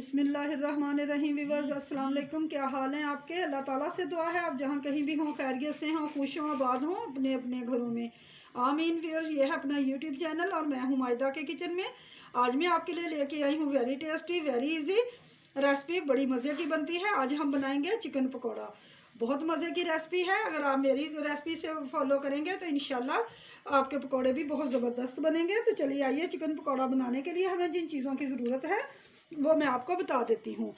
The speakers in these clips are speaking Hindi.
बिस्मिल्लाहिर्रहमानिर्रहीम। व्यूअर्स अस्सलाम वालेकुम, क्या हाल है आपके? अल्लाह ताला से दुआ है आप जहाँ कहीं भी हों खैरियत से हों, खुश हों, आबाद हों अपने अपने घरों में। आमीन। व्यूअर्स ये है अपना यूट्यूब चैनल और मैं हूँ मायदा के किचन में। आज मैं आपके लिए लेके आई हूँ very tasty very easy recipe, बड़ी मज़े की बनती है। आज हम बनाएंगे चिकन पकौड़ा। बहुत मज़े की रेसिपी है। अगर आप मेरी रेसिपी से फॉलो करेंगे तो इंशाल्लाह आपके पकौड़े भी बहुत ज़बरदस्त बनेंगे। तो चलिए आइए, चिकन पकौड़ा बनाने के लिए हमें जिन चीज़ों की ज़रूरत है वो मैं आपको बता देती हूँ।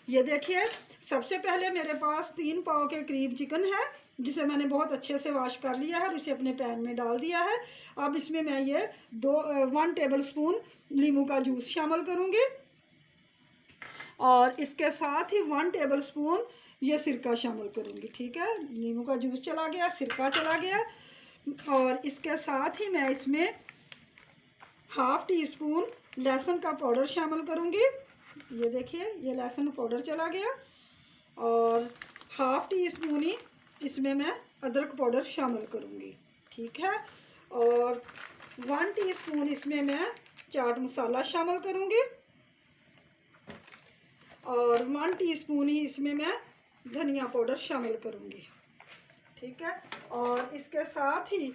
ये देखिए, सबसे पहले मेरे पास 3 पाव के करीब चिकन है, जिसे मैंने बहुत अच्छे से वॉश कर लिया है और इसे अपने पैन में डाल दिया है। अब इसमें मैं ये 1 टेबल स्पून नींबू का जूस शामिल करूँगी और इसके साथ ही 1 टेबल स्पून ये सिरका शामिल करूँगी। ठीक है, नींबू का जूस चला गया, सिरका चला गया और इसके साथ ही मैं इसमें ½ टी स्पून लहसुन का पाउडर शामिल करूँगी। ये देखिए, ये लहसुन पाउडर चला गया और ½ टी स्पून ही इसमें मैं अदरक पाउडर शामिल करूँगी। ठीक है, और 1 टीस्पून इसमें मैं चाट मसाला शामिल करूँगी और 1 टीस्पून ही इसमें मैं धनिया पाउडर शामिल करूँगी। ठीक है, और इसके साथ ही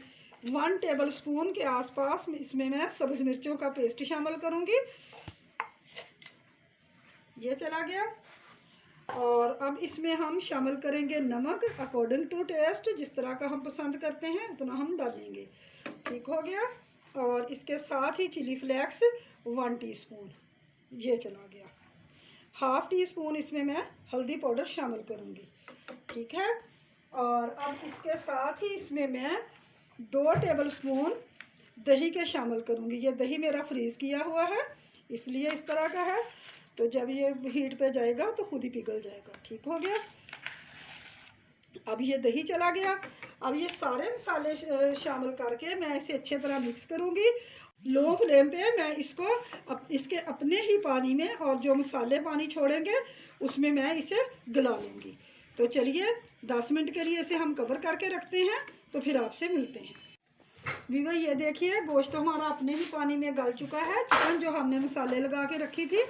1 टेबल स्पून के आसपास इसमें मैं सब्ज़ मिर्चों का पेस्ट शामिल करूँगी। ये चला गया और अब इसमें हम शामिल करेंगे नमक अकॉर्डिंग टू टेस्ट, जिस तरह का हम पसंद करते हैं उतना हम डालेंगे। ठीक हो गया, और इसके साथ ही चिली फ्लेक्स 1 टीस्पून ये चला गया। ½ टी स्पून इसमें मैं हल्दी पाउडर शामिल करूँगी। ठीक है, और अब इसके साथ ही इसमें मैं 2 टेबल स्पून दही के शामिल करूँगी। ये दही मेरा फ्रीज़ किया हुआ है, इसलिए इस तरह का है, तो जब ये हीट पे जाएगा तो खुद ही पिघल जाएगा। ठीक हो गया, अब ये दही चला गया। अब ये सारे मसाले शामिल करके मैं इसे अच्छे तरह मिक्स करूँगी। लो फ्लेम पे मैं इसको इसके अपने ही पानी में, और जो मसाले पानी छोड़ेंगे उसमें मैं इसे गला लूँगी। तो चलिए 10 मिनट के लिए इसे हम कवर करके रखते हैं, तो फिर आपसे मिलते हैं। वीवर ये देखिए, गोश्त हमारा अपने ही पानी में गल चुका है। चिकन जो हमने मसाले लगा के रखी थी,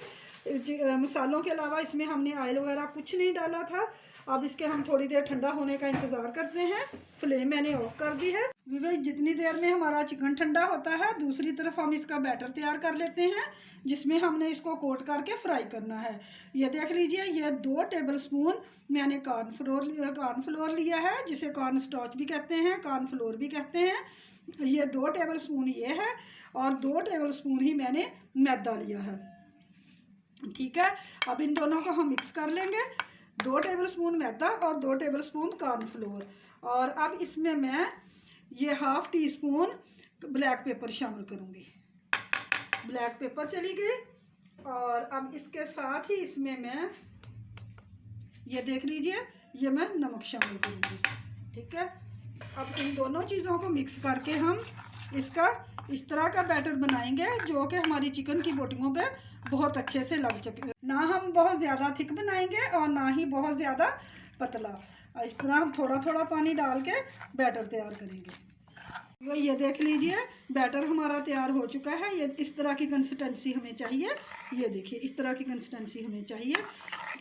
मसालों के अलावा इसमें हमने ऑयल वगैरह कुछ नहीं डाला था। अब इसके हम थोड़ी देर ठंडा होने का इंतज़ार करते हैं। फ्लेम मैंने ऑफ कर दी है। वीवर जितनी देर में हमारा चिकन ठंडा होता है, दूसरी तरफ हम इसका बैटर तैयार कर लेते हैं, जिसमें हमने इसको कोट करके फ्राई करना है। ये देख लीजिए, ये 2 टेबल स्पून मैंने कॉर्नफ्लोर लिया है, जिसे कॉर्न स्टार्च भी कहते हैं, कॉर्नफ्लोर भी कहते हैं। ये 2 टेबल स्पून ये है और 2 टेबल स्पून ही मैंने मैदा लिया है। ठीक है, अब इन दोनों को हम मिक्स कर लेंगे। 2 टेबल स्पून मैदा और 2 टेबल स्पून कॉर्नफ्लोर, और अब इसमें मैं ये ½ टी स्पून ब्लैक पेपर शामिल करूँगी। ब्लैक पेपर चली गई, और अब इसके साथ ही इसमें मैं ये देख लीजिए, ये मैं नमक शामिल करूँगी। ठीक है, अब इन दोनों चीज़ों को मिक्स करके हम इसका इस तरह का बैटर बनाएंगे, जो कि हमारी चिकन की बोटियों पे बहुत अच्छे से लग सके। ना हम बहुत ज़्यादा थिक बनाएंगे और ना ही बहुत ज़्यादा पतला। इस तरह हम थोड़ा थोड़ा पानी डाल के बैटर तैयार करेंगे। ये देख लीजिए, बैटर हमारा तैयार हो चुका है। ये इस तरह की कंसिस्टेंसी हमें चाहिए। ये देखिए, इस तरह की कंसिस्टेंसी हमें चाहिए।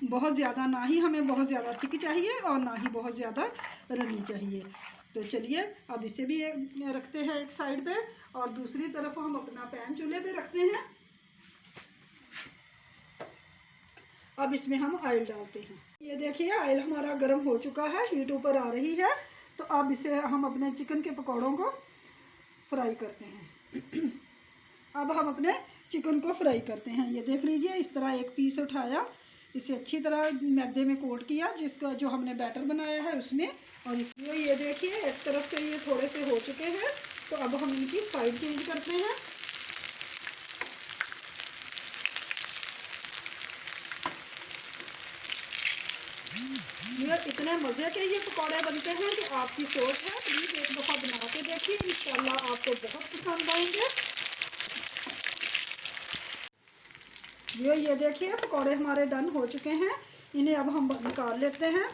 बहुत ज़्यादा ना ही हमें बहुत ज़्यादा थिक चाहिए और ना ही बहुत ज़्यादा रनी चाहिए। तो चलिए अब इसे भी रखते हैं एक साइड पे, और दूसरी तरफ हम अपना पैन चूल्हे पे रखते हैं। अब इसमें हम ऑयल डालते हैं। ये देखिए, ऑयल हमारा गर्म हो चुका है, हीट ऊपर आ रही है। तो अब इसे हम अपने चिकन के पकौड़ों को फ्राई करते हैं। अब हम अपने चिकन को फ्राई करते हैं। ये देख लीजिए, इस तरह एक पीस उठाया, इसे अच्छी तरह मैदे में कोट किया, जिसका जो हमने बैटर बनाया है उसमें, और इसलिए ये देखिए एक तरफ से ये थोड़े से हो चुके हैं। तो अब हम इनकी साइड चेंज करते हैं। यार इतने मज़े के ये पकौड़े बनते हैं कि आपकी सोच है, प्लीज़ एक दफ़ा बना के देखिए, इंशाल्लाह आपको बहुत पसंद आएंगे। ये देखिए, पकौड़े हमारे डन हो चुके हैं। इन्हें अब हम निकाल लेते हैं।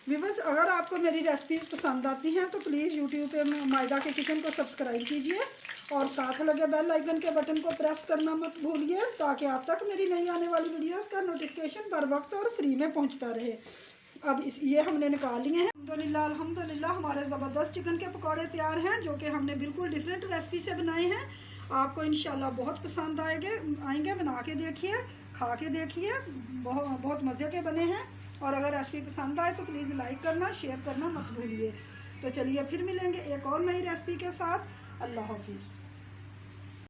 व्यूअर्स, अगर आपको मेरी रेसिपीज़ पसंद आती हैं तो प्लीज़ यूट्यूब पे मायदा के किचन को सब्सक्राइब कीजिए और साथ लगे बेल आइकन के बटन को प्रेस करना मत भूलिए, ताकि आप तक मेरी नई आने वाली वीडियोस का नोटिफिकेशन बर वक्त और फ्री में पहुंचता रहे। अब ये हमने निकाल लिए हैं। अल्हम्दुलिल्लाह हमारे ज़बरदस्त चिकन के पकौड़े तैयार हैं, जो कि हमने बिल्कुल डिफरेंट रेसिपी से बनाए हैं। आपको इंशाल्लाह बहुत पसंद आएंगे। बना के देखिए, खा के देखिए, बहुत मज़े के बने हैं। और अगर रेसिपी पसंद आए तो प्लीज़ लाइक करना, शेयर करना मत भूलिए। तो चलिए फिर मिलेंगे एक और नई रेसिपी के साथ। अल्लाह हाफिज़।